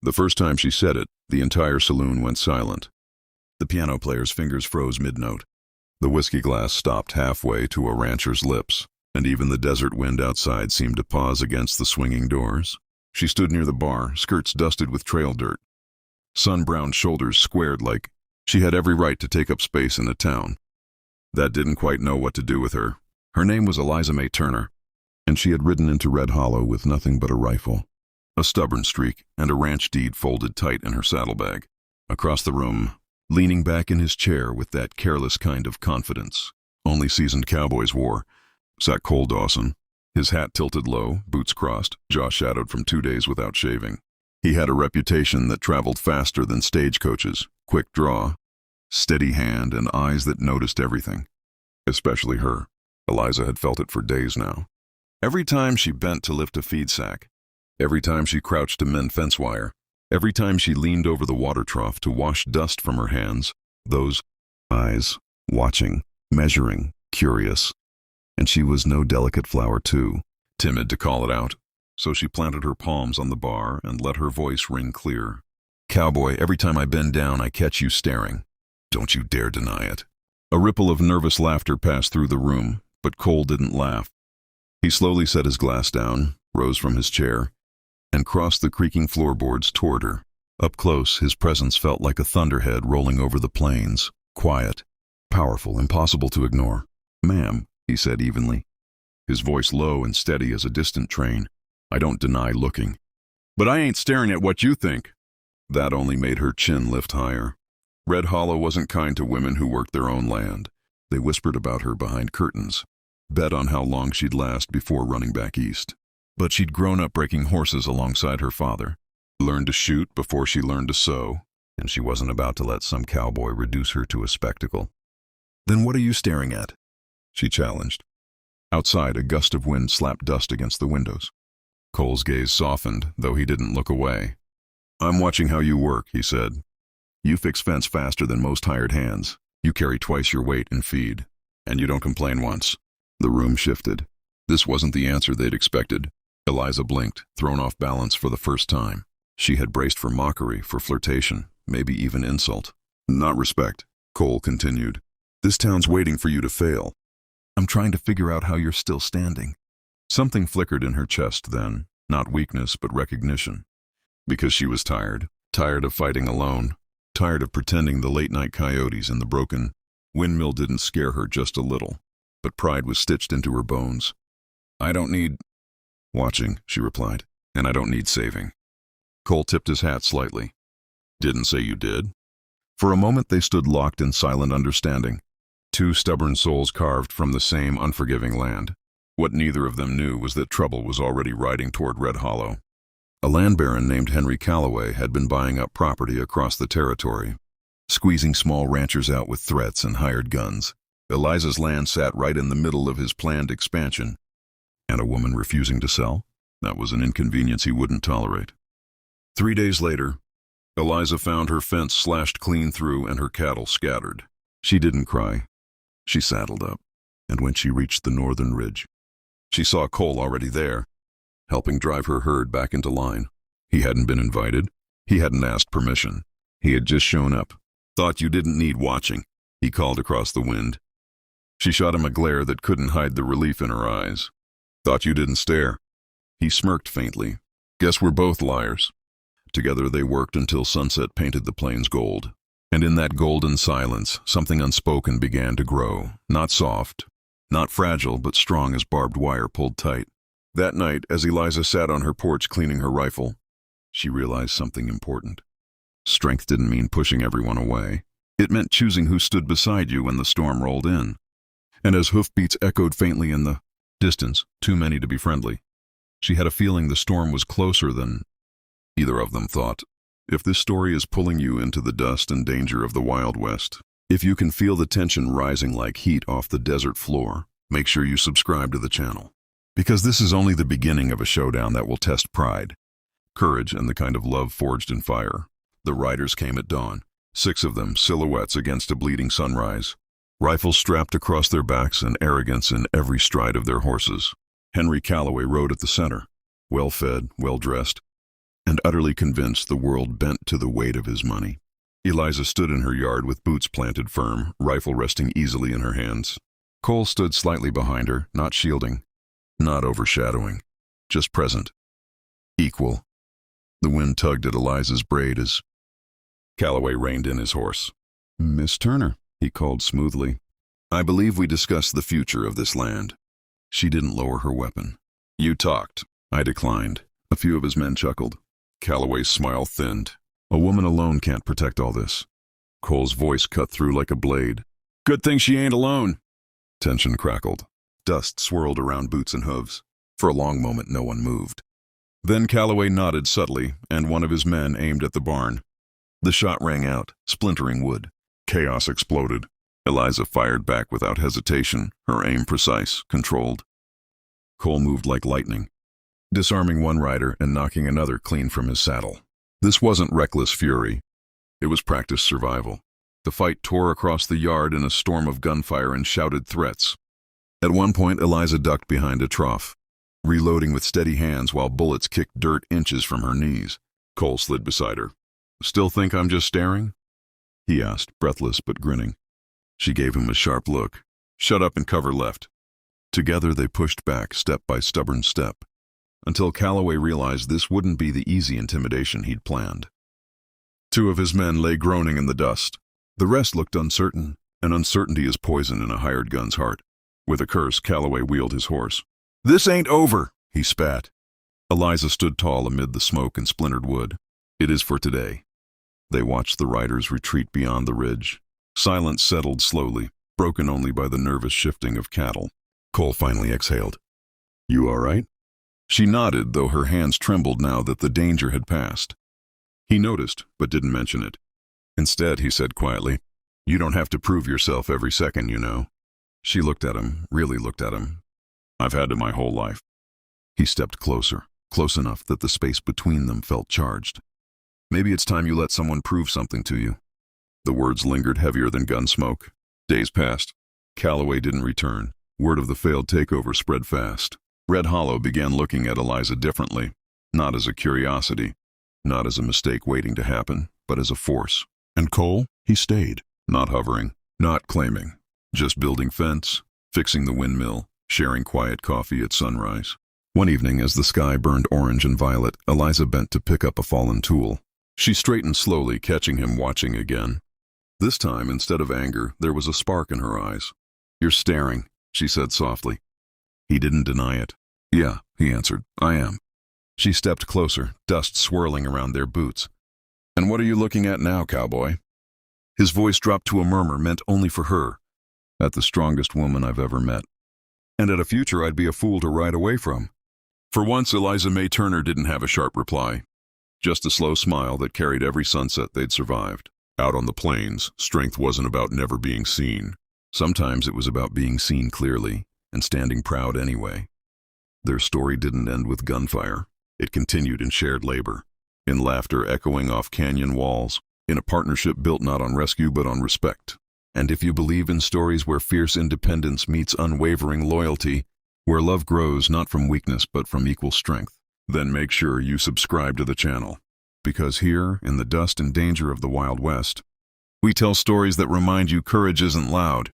The first time she said it, the entire saloon went silent. The piano player's fingers froze mid-note. The whiskey glass stopped halfway to a rancher's lips, and even the desert wind outside seemed to pause against the swinging doors. She stood near the bar, skirts dusted with trail dirt. Sun-browned shoulders squared like she had every right to take up space in the town. That didn't quite know what to do with her. Her name was Eliza May Turner, and she had ridden into Red Hollow with nothing but a rifle, a stubborn streak, and a ranch deed folded tight in her saddlebag. Across the room, leaning back in his chair with that careless kind of confidence only seasoned cowboys wore, sat Cole Dawson, his hat tilted low, boots crossed, jaw shadowed from 2 days without shaving. He had a reputation that traveled faster than stagecoaches, quick draw, steady hand, and eyes that noticed everything. Especially her. Eliza had felt it for days now. Every time she bent to lift a feed sack, every time she crouched to mend fence wire, every time she leaned over the water trough to wash dust from her hands, those eyes, watching, measuring, curious. And she was no delicate flower too, timid to call it out. So she planted her palms on the bar and let her voice ring clear. Cowboy, every time I bend down, I catch you staring. Don't you dare deny it. A ripple of nervous laughter passed through the room, but Cole didn't laugh. He slowly set his glass down, rose from his chair, and crossed the creaking floorboards toward her. Up close, his presence felt like a thunderhead rolling over the plains, quiet, powerful, impossible to ignore. Ma'am, he said evenly, his voice low and steady as a distant train. I don't deny looking. But I ain't staring at what you think. That only made her chin lift higher. Red Hollow wasn't kind to women who worked their own land. They whispered about her behind curtains, bet on how long she'd last before running back east. But she'd grown up breaking horses alongside her father, learned to shoot before she learned to sew, and she wasn't about to let some cowboy reduce her to a spectacle. Then what are you staring at? She challenged. Outside, a gust of wind slapped dust against the windows. Cole's gaze softened, though he didn't look away. I'm watching how you work, he said. You fix fence faster than most hired hands. You carry twice your weight in feed, and you don't complain once. The room shifted. This wasn't the answer they'd expected. Eliza blinked, thrown off balance for the first time. She had braced for mockery, for flirtation, maybe even insult. Not respect, Cole continued. This town's waiting for you to fail. I'm trying to figure out how you're still standing. Something flickered in her chest then, not weakness but recognition. Because she was tired of fighting alone, tired of pretending the late-night coyotes in the broken windmill didn't scare her just a little, but pride was stitched into her bones. I don't need watching, she replied, and I don't need saving. Cole tipped his hat slightly. Didn't say you did. For a moment they stood locked in silent understanding, two stubborn souls carved from the same unforgiving land. What neither of them knew was that trouble was already riding toward Red Hollow. A land baron named Henry Calloway had been buying up property across the territory, squeezing small ranchers out with threats and hired guns. Eliza's land sat right in the middle of his planned expansion, and a woman refusing to sell? That was an inconvenience he wouldn't tolerate. 3 days later, Eliza found her fence slashed clean through and her cattle scattered. She didn't cry. She saddled up, and when she reached the northern ridge, she saw Cole already there, helping drive her herd back into line. He hadn't been invited. He hadn't asked permission. He had just shown up. Thought you didn't need watching, he called across the wind. She shot him a glare that couldn't hide the relief in her eyes. Thought you didn't stare. He smirked faintly. Guess we're both liars. Together they worked until sunset painted the plains gold. And in that golden silence, something unspoken began to grow. Not soft, not fragile, but strong as barbed wire pulled tight. That night, as Eliza sat on her porch cleaning her rifle, she realized something important. Strength didn't mean pushing everyone away. It meant choosing who stood beside you when the storm rolled in. And as hoofbeats echoed faintly in the distance, too many to be friendly, she had a feeling the storm was closer than either of them thought. If this story is pulling you into the dust and danger of the Wild West, if you can feel the tension rising like heat off the desert floor, make sure you subscribe to the channel. Because this is only the beginning of a showdown that will test pride, courage, and the kind of love forged in fire. The riders came at dawn, 6 of them, silhouettes against a bleeding sunrise, rifles strapped across their backs and arrogance in every stride of their horses. Henry Calloway rode at the center, well-fed, well-dressed, and utterly convinced the world bent to the weight of his money. Eliza stood in her yard with boots planted firm, rifle resting easily in her hands. Cole stood slightly behind her, not shielding, not overshadowing, just present. Equal. The wind tugged at Eliza's braid as Calloway reined in his horse. "Miss Turner," he called smoothly. "I believe we discussed the future of this land." She didn't lower her weapon. "You talked." I declined. A few of his men chuckled. Calloway's smile thinned. "A woman alone can't protect all this." Cole's voice cut through like a blade. "Good thing she ain't alone." Tension crackled. Dust swirled around boots and hooves. For a long moment no one moved. Then Calloway nodded subtly, and one of his men aimed at the barn. The shot rang out, splintering wood. Chaos exploded. Eliza fired back without hesitation, her aim precise, controlled. Cole moved like lightning, disarming one rider and knocking another clean from his saddle. This wasn't reckless fury. It was practiced survival. The fight tore across the yard in a storm of gunfire and shouted threats. At one point, Eliza ducked behind a trough, reloading with steady hands while bullets kicked dirt inches from her knees. Cole slid beside her. "Still think I'm just staring?" he asked, breathless but grinning. She gave him a sharp look. "Shut up and cover left." Together they pushed back, step by stubborn step, until Calloway realized this wouldn't be the easy intimidation he'd planned. Two of his men lay groaning in the dust. The rest looked uncertain, and uncertainty is poison in a hired gun's heart. With a curse, Calloway wheeled his horse. "This ain't over," he spat. Eliza stood tall amid the smoke and splintered wood. "It is for today." They watched the riders retreat beyond the ridge. Silence settled slowly, broken only by the nervous shifting of cattle. Cole finally exhaled. "You all right?" She nodded, though her hands trembled now that the danger had passed. He noticed, but didn't mention it. Instead, he said quietly, "You don't have to prove yourself every second, you know." She looked at him, really looked at him. "I've had to my whole life." He stepped closer, close enough that the space between them felt charged. "Maybe it's time you let someone prove something to you." The words lingered heavier than gun smoke. Days passed. Calloway didn't return. Word of the failed takeover spread fast. Red Hollow began looking at Eliza differently, not as a curiosity, not as a mistake waiting to happen, but as a force. And Cole? He stayed, not hovering, not claiming, just building fence, fixing the windmill, sharing quiet coffee at sunrise. One evening, as the sky burned orange and violet, Eliza bent to pick up a fallen tool. She straightened slowly, catching him watching again. This time, instead of anger, there was a spark in her eyes. "You're staring," she said softly. He didn't deny it. "Yeah," he answered, "I am." She stepped closer, dust swirling around their boots. "And what are you looking at now, cowboy?" His voice dropped to a murmur meant only for her. "At the strongest woman I've ever met. And at a future I'd be a fool to ride away from." For once, Eliza May Turner didn't have a sharp reply. Just a slow smile that carried every sunset they'd survived. Out on the plains, strength wasn't about never being seen. Sometimes it was about being seen clearly, and standing proud anyway. Their story didn't end with gunfire. It continued in shared labor, in laughter echoing off canyon walls, in a partnership built not on rescue but on respect. And if you believe in stories where fierce independence meets unwavering loyalty, where love grows not from weakness but from equal strength, then make sure you subscribe to the channel. Because here, in the dust and danger of the Wild West, we tell stories that remind you courage isn't loud,